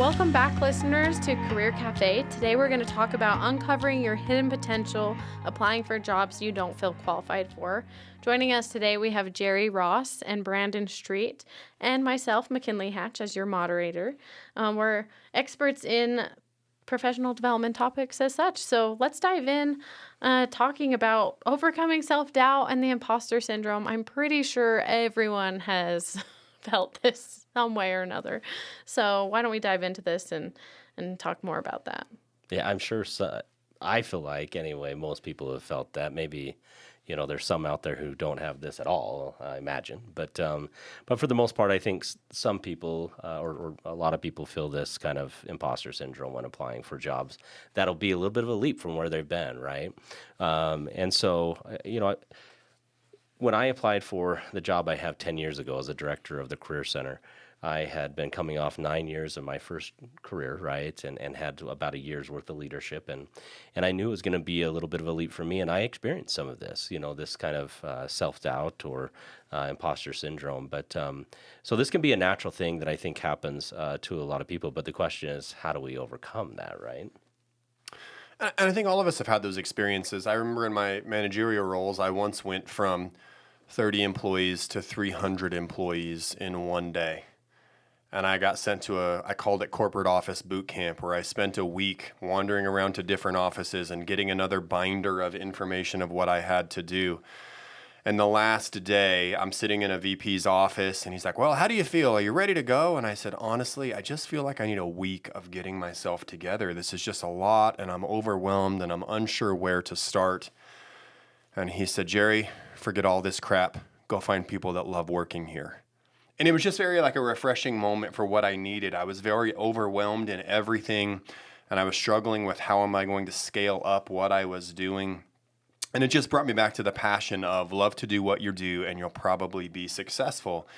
Welcome back, listeners, to Career Cafe. Today we're going to talk about uncovering your hidden potential, applying for jobs you don't feel qualified for. Joining us today, we have Jerry Ross and Brandon Street, and myself, McKinley Hatch, as your moderator. We're experts in professional development topics as such. So let's dive in talking about overcoming self-doubt and the imposter syndrome. I'm pretty sure everyone has felt this some way or another. So why don't we dive into this and talk more about that? Yeah, I'm sure. I feel like, anyway, most people have felt that. Maybe, there's some out there who don't have this at all, I imagine. But for the most part, I think some people or a lot of people feel this kind of imposter syndrome when applying for jobs. That'll be a little bit of a leap from where they've been, right? And so, when I applied for the job I have 10 years ago as a director of the Career Center, I had been coming off 9 years of my first career, right, and had about a year's worth of leadership, and I knew it was going to be a little bit of a leap for me, and I experienced some of this, this kind of self-doubt or imposter syndrome. But so this can be a natural thing that I think happens to a lot of people, but the question is, how do we overcome that, right? And I think all of us have had those experiences. I remember in my managerial roles, I once went from 30 employees to 300 employees in one day. And I got sent to I called it corporate office boot camp, where I spent a week wandering around to different offices and getting another binder of information of what I had to do. And the last day, I'm sitting in a VP's office, and he's like, "Well, how do you feel? Are you ready to go?" And I said, "Honestly, I just feel like I need a week of getting myself together. This is just a lot, and I'm overwhelmed, and I'm unsure where to start." And he said, "Jerry, forget all this crap. Go find people that love working here." And it was just very like a refreshing moment for what I needed. I was very overwhelmed in everything, and I was struggling with how am I going to scale up what I was doing. And it just brought me back to the passion of love to do what you do, and you'll probably be successful.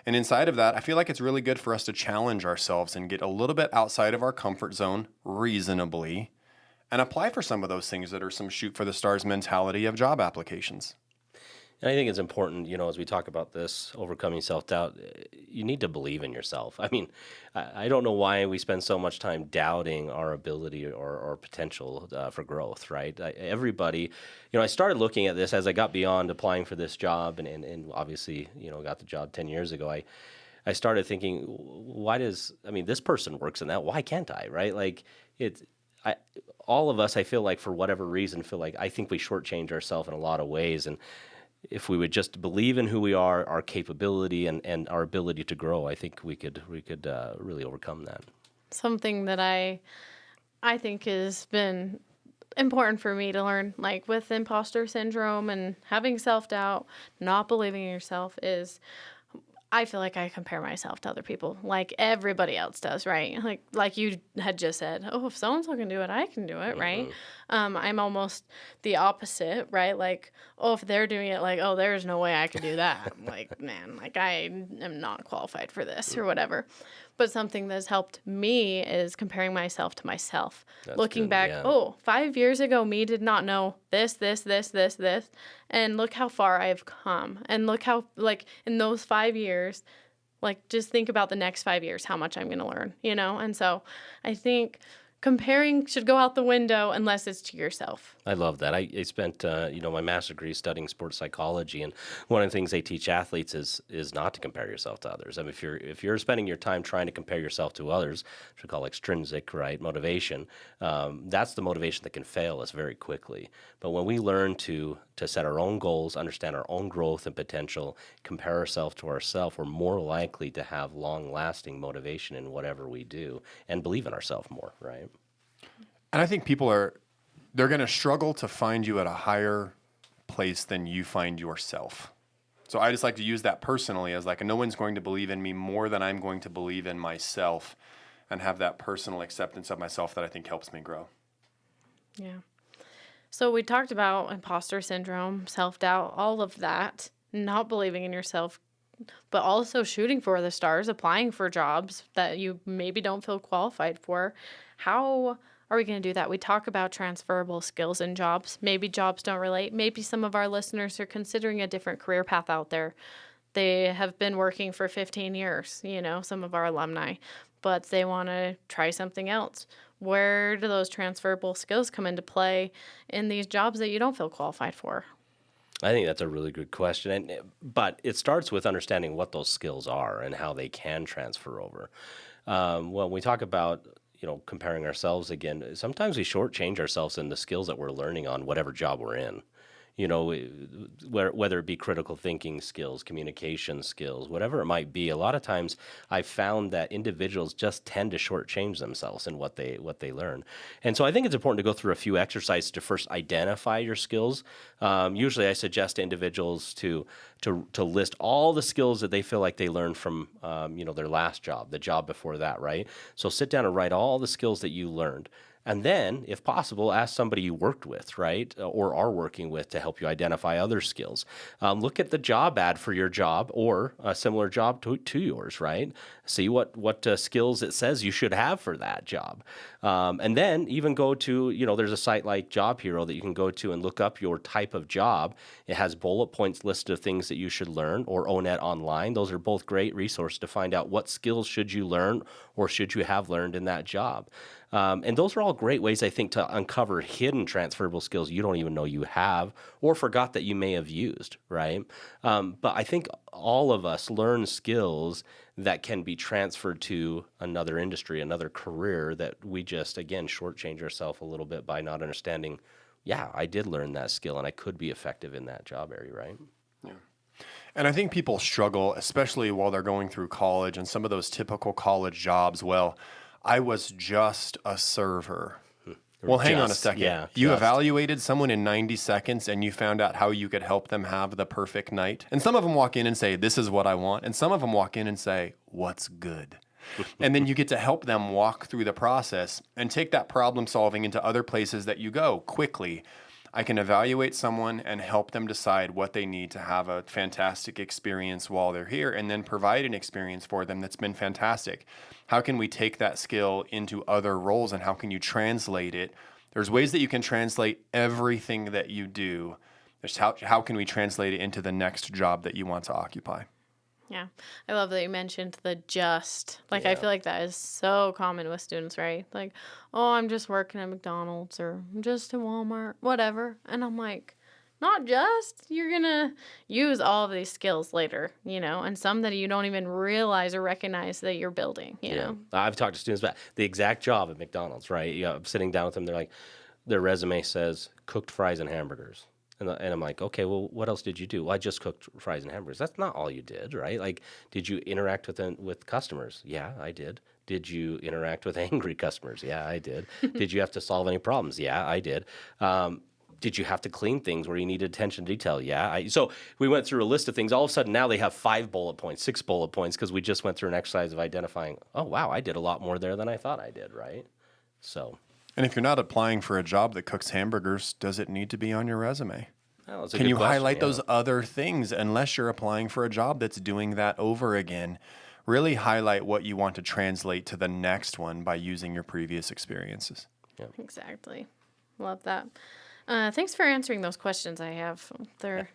And inside of that, I feel like it's really good for us to challenge ourselves and get a little bit outside of our comfort zone reasonably and apply for some of those things that are some shoot for the stars mentality of job applications. And I think it's important, as we talk about this, overcoming self-doubt, you need to believe in yourself. I mean, I don't know why we spend so much time doubting our ability or potential for growth, right? Everybody, I started looking at this as I got beyond applying for this job and obviously, got the job 10 years ago. I started thinking, this person works in that. Why can't I, right? Like, all of us, I feel like, for whatever reason, I think we shortchange ourselves in a lot of ways. And if we would just believe in who we are, our capability and our ability to grow, I think we could really overcome that. Something that I think has been important for me to learn, like with imposter syndrome and having self-doubt, not believing in yourself, is I feel like I compare myself to other people, like everybody else does, right? Like you had just said, oh, if so-and-so can do it, I can do it, right? I'm almost the opposite, right? Like, oh, if they're doing it, like, oh, there's no way I could do that. Like, man, like I am not qualified for this or whatever. But something that's helped me is comparing myself to myself. That's Looking good, back, yeah. 5 years ago, me did not know this. And look how far I've come. And look how, like, in those 5 years, like, just think about the next 5 years, how much I'm going to learn, And so I think comparing should go out the window unless it's to yourself. I love that. I spent, my master's degree studying sports psychology, and one of the things they teach athletes is not to compare yourself to others. I mean, if you're spending your time trying to compare yourself to others, which we call extrinsic, right, motivation, that's the motivation that can fail us very quickly. But when we learn to set our own goals, understand our own growth and potential, compare ourselves to ourselves, we're more likely to have long-lasting motivation in whatever we do and believe in ourselves more, right? And I think they're going to struggle to find you at a higher place than you find yourself. So I just like to use that personally as like, no one's going to believe in me more than I'm going to believe in myself and have that personal acceptance of myself that I think helps me grow. Yeah. So we talked about imposter syndrome, self-doubt, all of that, not believing in yourself, but also shooting for the stars, applying for jobs that you maybe don't feel qualified for. How are we going to do that? We talk about transferable skills in jobs. Maybe jobs don't relate. Maybe some of our listeners are considering a different career path out there. They have been working for 15 years, some of our alumni. but they want to try something else. Where do those transferable skills come into play in these jobs that you don't feel qualified for? I think that's a really good question, but it starts with understanding what those skills are and how they can transfer over. When we talk about comparing ourselves again, sometimes we shortchange ourselves in the skills that we're learning on whatever job we're in. Whether it be critical thinking skills, communication skills, whatever it might be. A lot of times, I've found that individuals just tend to shortchange themselves in what they learn. And so, I think it's important to go through a few exercises to first identify your skills. Usually, I suggest to individuals to list all the skills that they feel like they learned from their last job, the job before that, right? So sit down and write all the skills that you learned. And then, if possible, ask somebody you worked with, right, or are working with to help you identify other skills. Look at the job ad for your job or a similar job to yours, right? See what skills it says you should have for that job. And then even go to, there's a site like Job Hero that you can go to and look up your type of job. It has bullet points listed of things that you should learn, or ONET Online. Those are both great resources to find out what skills should you learn or should you have learned in that job. And those are all great ways, I think, to uncover hidden transferable skills you don't even know you have or forgot that you may have used, right? But I think all of us learn skills that can be transferred to another industry, another career, that we just, again, shortchange ourselves a little bit by not understanding, yeah, I did learn that skill and I could be effective in that job area, right? Yeah. And I think people struggle, especially while they're going through college and some of those typical college jobs. Well, I was just a server. Well, hang on a second. Yeah, you evaluated someone in 90 seconds and you found out how you could help them have the perfect night. And some of them walk in and say, this is what I want. And some of them walk in and say, what's good? And then you get to help them walk through the process and take that problem solving into other places that you go quickly. I can evaluate someone and help them decide what they need to have a fantastic experience while they're here, and then provide an experience for them that's been fantastic. How can we take that skill into other roles, and how can you translate it? There's ways that you can translate everything that you do. There's how can we translate it into the next job that you want to occupy? Yeah. I love that you mentioned the just. Like, I feel like that is so common with students, right? Like, oh, I'm just working at McDonald's, or I'm just at Walmart, whatever. And I'm like, not just. You're going to use all of these skills later, and some that you don't even realize or recognize that you're building, you know? I've talked to students about the exact job at McDonald's, right? I'm sitting down with them. They're like, their resume says cooked fries and hamburgers. And I'm like, okay, well, what else did you do? Well, I just cooked fries and hamburgers. That's not all you did, right? Like, did you interact with customers? Yeah, I did. Did you interact with angry customers? Yeah, I did. Did you have to solve any problems? Yeah, I did. Did you have to clean things where you needed attention to detail? Yeah. So we went through a list of things. All of a sudden, now they have 5 bullet points, 6 bullet points, because we just went through an exercise of identifying, oh, wow, I did a lot more there than I thought I did, right? So. And if you're not applying for a job that cooks hamburgers, does it need to be on your resume? Well, that's a Can good you question, highlight those other things, unless you're applying for a job that's doing that over again? Really highlight what you want to translate to the next one by using your previous experiences. Yeah. Exactly. Love that. Thanks for answering those questions I have. They're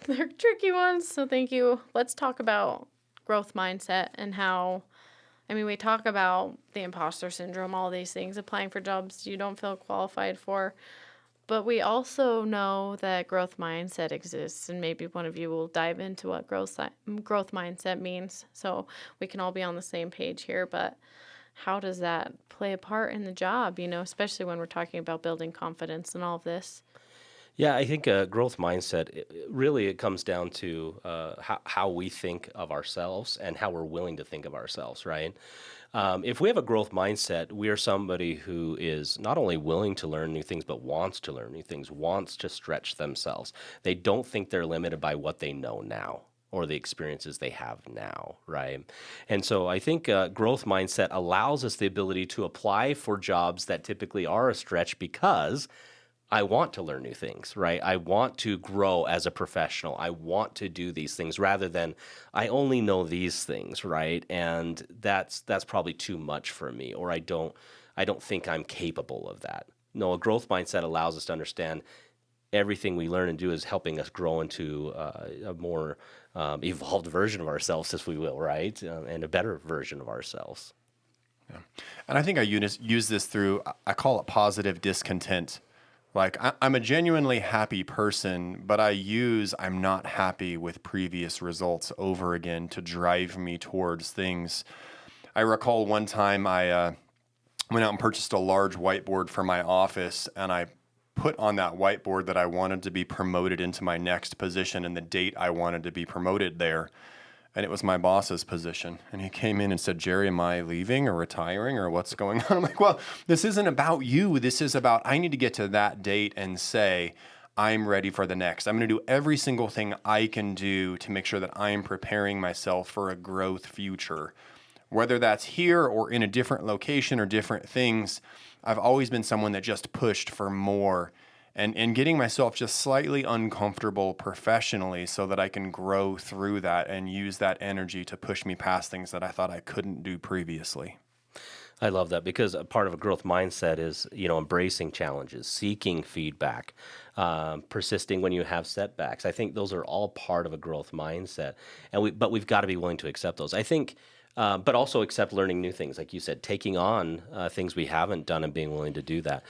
tricky ones, so thank you. Let's talk about growth mindset and how, we talk about the imposter syndrome, all these things, applying for jobs you don't feel qualified for. But we also know that growth mindset exists, and maybe one of you will dive into what growth mindset means, so we can all be on the same page here. But how does that play a part in the job, especially when we're talking about building confidence and all of this? Yeah, I think a growth mindset, it comes down to how we think of ourselves and how we're willing to think of ourselves, right? If we have a growth mindset, we are somebody who is not only willing to learn new things, but wants to learn new things, wants to stretch themselves. They don't think they're limited by what they know now or the experiences they have now, right? And so I think growth mindset allows us the ability to apply for jobs that typically are a stretch because I want to learn new things, right? I want to grow as a professional. I want to do these things rather than I only know these things, right? And that's probably too much for me, or I don't think I'm capable of that. No, a growth mindset allows us to understand everything we learn and do is helping us grow into a more evolved version of ourselves, if we will, right? And a better version of ourselves. And I think I use this through, I call it positive discontent. Like, I'm a genuinely happy person, but I'm not happy with previous results over again to drive me towards things. I recall one time I went out and purchased a large whiteboard for my office, and I put on that whiteboard that I wanted to be promoted into my next position and the date I wanted to be promoted there. And it was my boss's position. And he came in and said, Jerry, am I leaving or retiring or what's going on? I'm like, well, this isn't about you. This is about, I need to get to that date and say, I'm ready for the next. I'm going to do every single thing I can do to make sure that I'm preparing myself for a growth future. Whether that's here or in a different location or different things, I've always been someone that just pushed for more and getting myself just slightly uncomfortable professionally so that I can grow through that and use that energy to push me past things that I thought I couldn't do previously. I love that because a part of a growth mindset is, embracing challenges, seeking feedback, persisting when you have setbacks. I think those are all part of a growth mindset, but we've got to be willing to accept those. I think, but also accept learning new things, like you said, taking on things we haven't done and being willing to do that.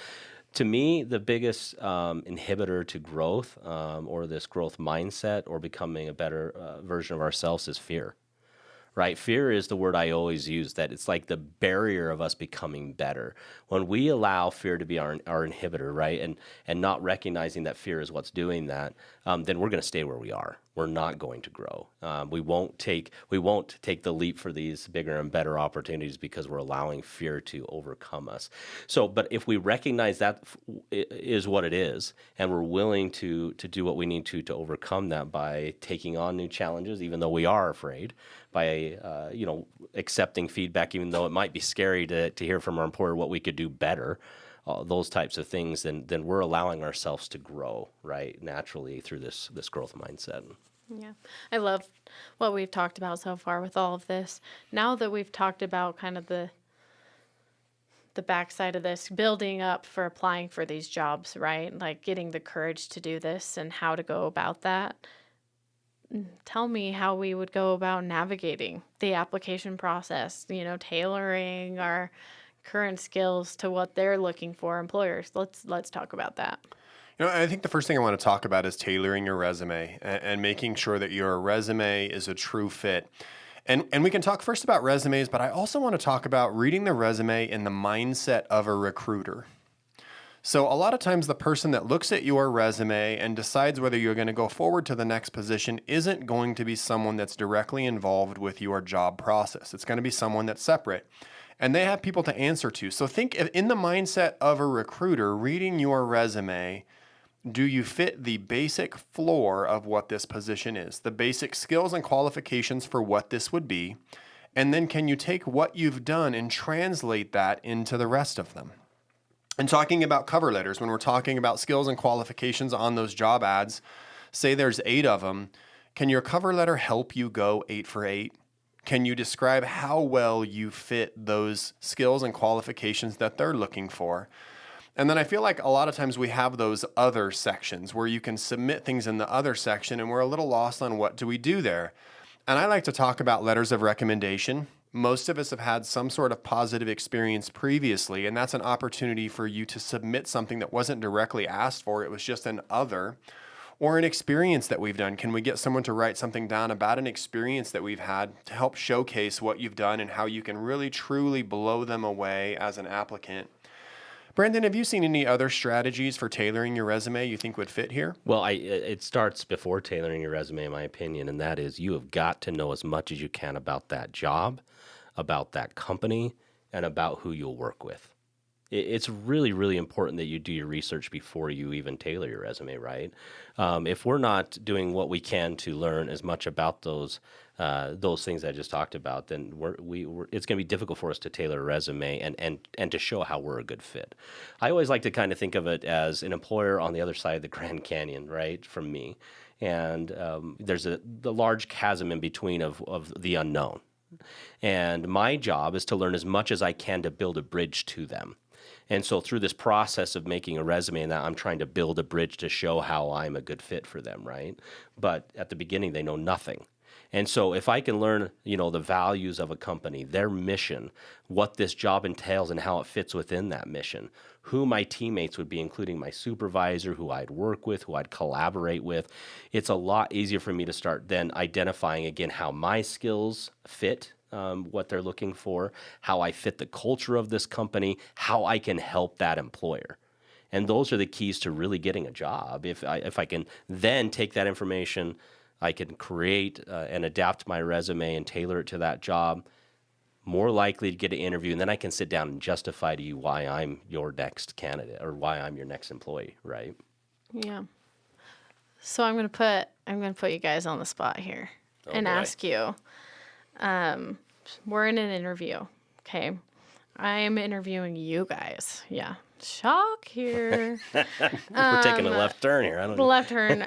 To me, the biggest inhibitor to growth or this growth mindset or becoming a better version of ourselves is fear. Right? Fear is the word I always use, that it's like the barrier of us becoming better. When we allow fear to be our inhibitor, right, and not recognizing that fear is what's doing that, then we're going to stay where we are. We're not going to grow. We won't take the leap for these bigger and better opportunities because we're allowing fear to overcome us. So, but if we recognize that is what it is, and we're willing to do what we need to overcome that by taking on new challenges, even though we are afraid, by accepting feedback, even though it might be scary to hear from our employer what we could do better, those types of things, then we're allowing ourselves to grow, right, naturally through this growth mindset. Yeah. I love what we've talked about so far with all of this. Now that we've talked about kind of the backside of this, building up for applying for these jobs, right? Like getting the courage to do this and how to go about that. Tell me how we would go about navigating the application process, tailoring our current skills to what they're looking for, employers. Let's talk about that. I think the first thing I want to talk about is tailoring your resume and making sure that your resume is a true fit. And we can talk first about resumes, but I also want to talk about reading the resume in the mindset of a recruiter. So a lot of times the person that looks at your resume and decides whether you're going to go forward to the next position isn't going to be someone that's directly involved with your job process. It's going to be someone that's separate. And they have people to answer to. So think in the mindset of a recruiter, reading your resume, do you fit the basic floor of what this position is? The basic skills and qualifications for what this would be. And then can you take what you've done and translate that into the rest of them? And talking about cover letters, when we're talking about skills and qualifications on those job ads, say there's 8 of them, can your cover letter help you go 8 for 8? Can you describe how well you fit those skills and qualifications that they're looking for? And then I feel like a lot of times we have those other sections where you can submit things in the other section and we're a little lost on what do we do there. And I like to talk about letters of recommendation. Most of us have had some sort of positive experience previously, and that's an opportunity for you to submit something that wasn't directly asked for. It was just an other or an experience that we've done. Can we get someone to write something down about an experience that we've had to help showcase what you've done and how you can really, truly blow them away as an applicant? Brandon, have you seen any other strategies for tailoring your resume you think would fit here? Well, it starts before tailoring your resume, in my opinion, and that is you have got to know as much as you can about that job, about that company, and about who you'll work with. It's really, really important that you do your research before you even tailor your resume, right? If we're not doing what we can to learn as much about those things I just talked about, then it's going to be difficult for us to tailor a resume and to show how we're a good fit. I always like to kind of think of it as an employer on the other side of the Grand Canyon, right, from me. And there's the large chasm in between of the unknown. And my job is to learn as much as I can to build a bridge to them. And so through this process of making a resume and that, I'm trying to build a bridge to show how I'm a good fit for them, right? But at the beginning, they know nothing. And so if I can learn, the values of a company, their mission, what this job entails and how it fits within that mission, who my teammates would be, including my supervisor, who I'd work with, who I'd collaborate with, it's a lot easier for me to start then identifying again how my skills fit what they're looking for, how I fit the culture of this company, how I can help that employer. And those are the keys to really getting a job. If I can then take that information, I can create and adapt my resume and tailor it to that job, more likely to get an interview, and then I can sit down and justify to you why I'm your next candidate or why I'm your next employee, right? Yeah. So I'm gonna put you guys on the spot here and boy. ask you. We're in an interview. Okay. I am interviewing you guys. Yeah. Shock here. We're taking a left turn here. I don't know. Left turn.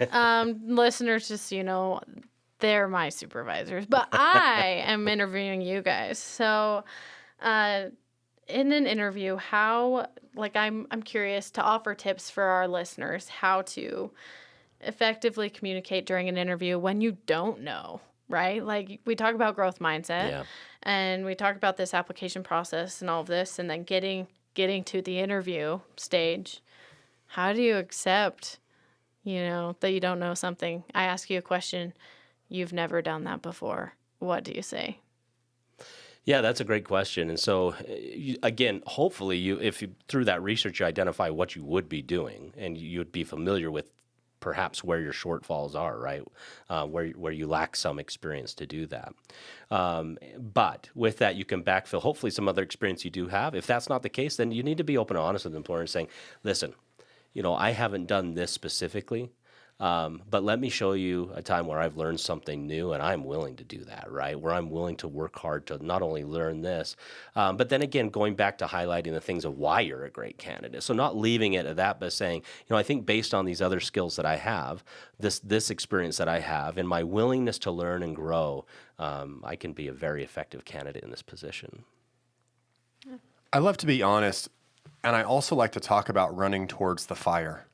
Listeners, just, they're my supervisors, but I am interviewing you guys. So, in an interview, I'm curious to offer tips for our listeners how to effectively communicate during an interview when you don't know, right? Like we talk about growth mindset and we talk about this application process and all of this, and then getting to the interview stage. How do you accept, that you don't know something? I ask you a question. You've never done that before. What do you say? Yeah, that's a great question. And so, again, hopefully, if you through that research, you identify what you would be doing, and you'd be familiar with perhaps where your shortfalls are, right? Where you lack some experience to do that. But with that, you can backfill hopefully some other experience you do have. If that's not the case, then you need to be open and honest with the employer and saying, listen, I haven't done this specifically. But let me show you a time where I've learned something new, and I'm willing to do that, right? Where I'm willing to work hard to not only learn this, but then again, going back to highlighting the things of why you're a great candidate. So not leaving it at that, but saying, I think based on these other skills that I have, this experience that I have, and my willingness to learn and grow, I can be a very effective candidate in this position. I love to be honest, and I also like to talk about running towards the fire.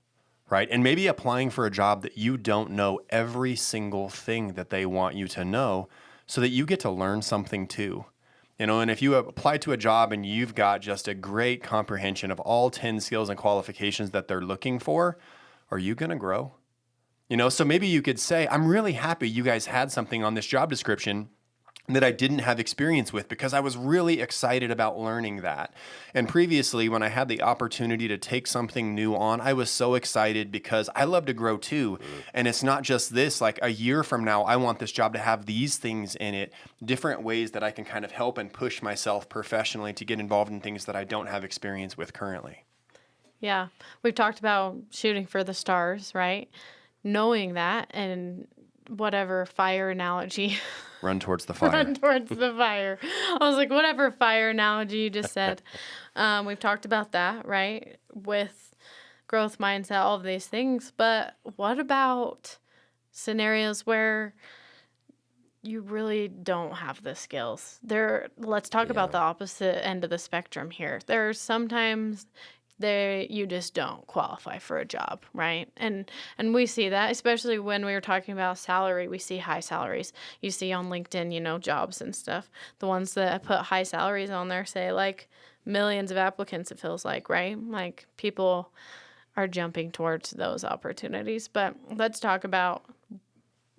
Right? And maybe applying for a job that you don't know every single thing that they want you to know so that you get to learn something too. And if you apply to a job and you've got just a great comprehension of all 10 skills and qualifications that they're looking for, are you going to grow? So maybe you could say, I'm really happy you guys had something on this job description that I didn't have experience with because I was really excited about learning that. And previously, when I had the opportunity to take something new on, I was so excited because I love to grow too. And it's not just this, like a year from now, I want this job to have these things in it, different ways that I can kind of help and push myself professionally to get involved in things that I don't have experience with currently. Yeah. We've talked about shooting for the stars, right? Knowing that and whatever fire analogy. Run towards the fire. Run towards the fire. I was like, whatever fire analogy you just said. We've talked about that, right? With growth mindset, all of these things. But what about scenarios where you really don't have the skills? Let's talk about the opposite end of the spectrum here. There's sometimes you just don't qualify for a job, right? And we see that, especially when we were talking about salary. We see high salaries. You see on LinkedIn, jobs and stuff. The ones that put high salaries on there say like millions of applicants, it feels like, right? Like people are jumping towards those opportunities. But let's talk about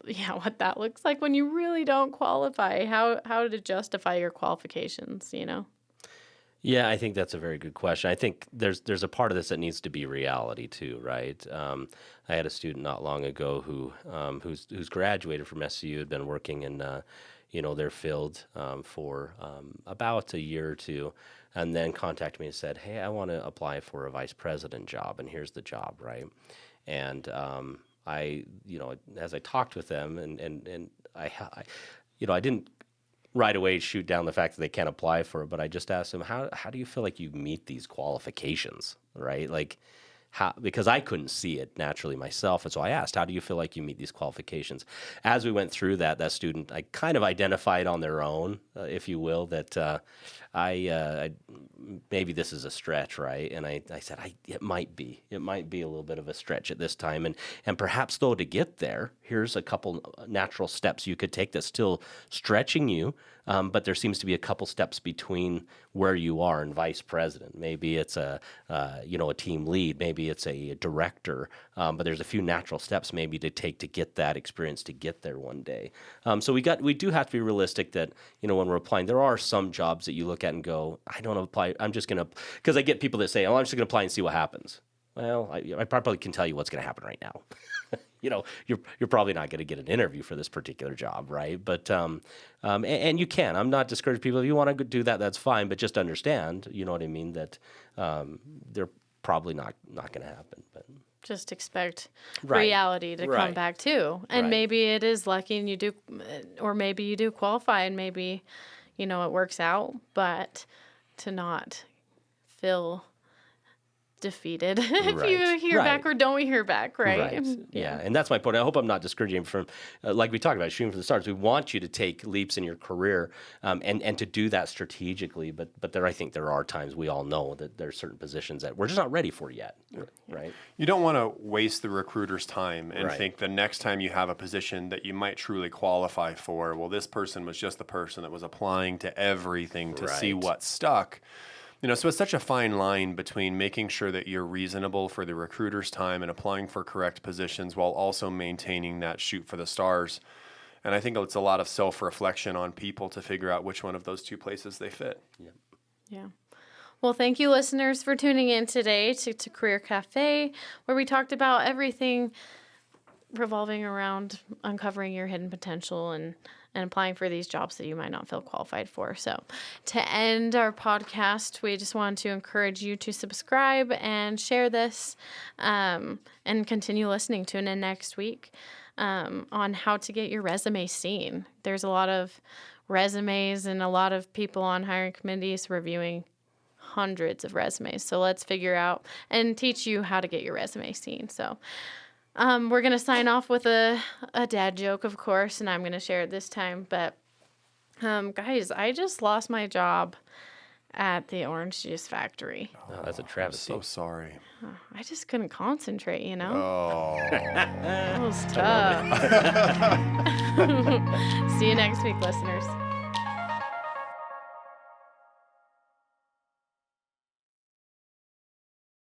what that looks like when you really don't qualify. How to justify your qualifications, Yeah, I think that's a very good question. I think there's a part of this that needs to be reality too, right? I had a student not long ago who's graduated from SCU, had been working in their field for about a year or two, and then contacted me and said, "Hey, I want to apply for a vice president job, and here's the job, right?" And as I talked with them, and I didn't right away shoot down the fact that they can't apply for it, but I just asked them, how do you feel like you meet these qualifications, right? Like, because I couldn't see it naturally myself, and so I asked, how do you feel like you meet these qualifications? As we went through that student, I kind of identified on their own, if you will, that I maybe this is a stretch, right? And I said, it might be a little bit of a stretch at this time, and perhaps though to get there, here's a couple natural steps you could take that's still stretching you, but there seems to be a couple steps between where you are and vice president. Maybe it's a team lead, maybe it's a director, but there's a few natural steps maybe to take to get that experience to get there one day. So we do have to be realistic that, when we're applying, there are some jobs that you look at and go, I don't apply. I'm just going to, because I get people that say, oh, I'm just going to apply and see what happens. Well, I probably can tell you what's going to happen right now. You're probably not going to get an interview for this particular job, right? But and you can. I'm not discouraging people. If you want to do that, that's fine. But just understand, you know what I mean, that they're probably not going to happen. But just expect Right. reality to come Right. back too. And Right. maybe it is lucky and you do, or maybe you do qualify and maybe, it works out, but to not feel defeated if Right. you hear Right. back or don't hear back, right? Yeah. And that's my point. I hope I'm not discouraging from, like we talked about, shooting for the stars. We want you to take leaps in your career and to do that strategically. But I think there are times we all know that there's certain positions that we're just not ready for yet, right? You don't want to waste the recruiter's time and Right. think the next time you have a position that you might truly qualify for, well, this person was just the person that was applying to everything to see Right. what stuck. So it's such a fine line between making sure that you're reasonable for the recruiter's time and applying for correct positions while also maintaining that shoot for the stars. And I think it's a lot of self-reflection on people to figure out which one of those two places they fit. Yeah. Well, thank you, listeners, for tuning in today to Career Cafe, where we talked about everything revolving around uncovering your hidden potential and applying for these jobs that you might not feel qualified for. So to end our podcast, we just want to encourage you to subscribe and share this and continue listening. Tune in next week on how to get your resume seen. There's a lot of resumes and a lot of people on hiring committees reviewing hundreds of resumes. So let's figure out and teach you how to get your resume seen. So we're going to sign off with a dad joke, of course, and I'm going to share it this time. But, guys, I just lost my job at the orange juice factory. Oh, that's a I'm travesty. so sorry. I just couldn't concentrate, Oh. It was tough. See you next week, listeners.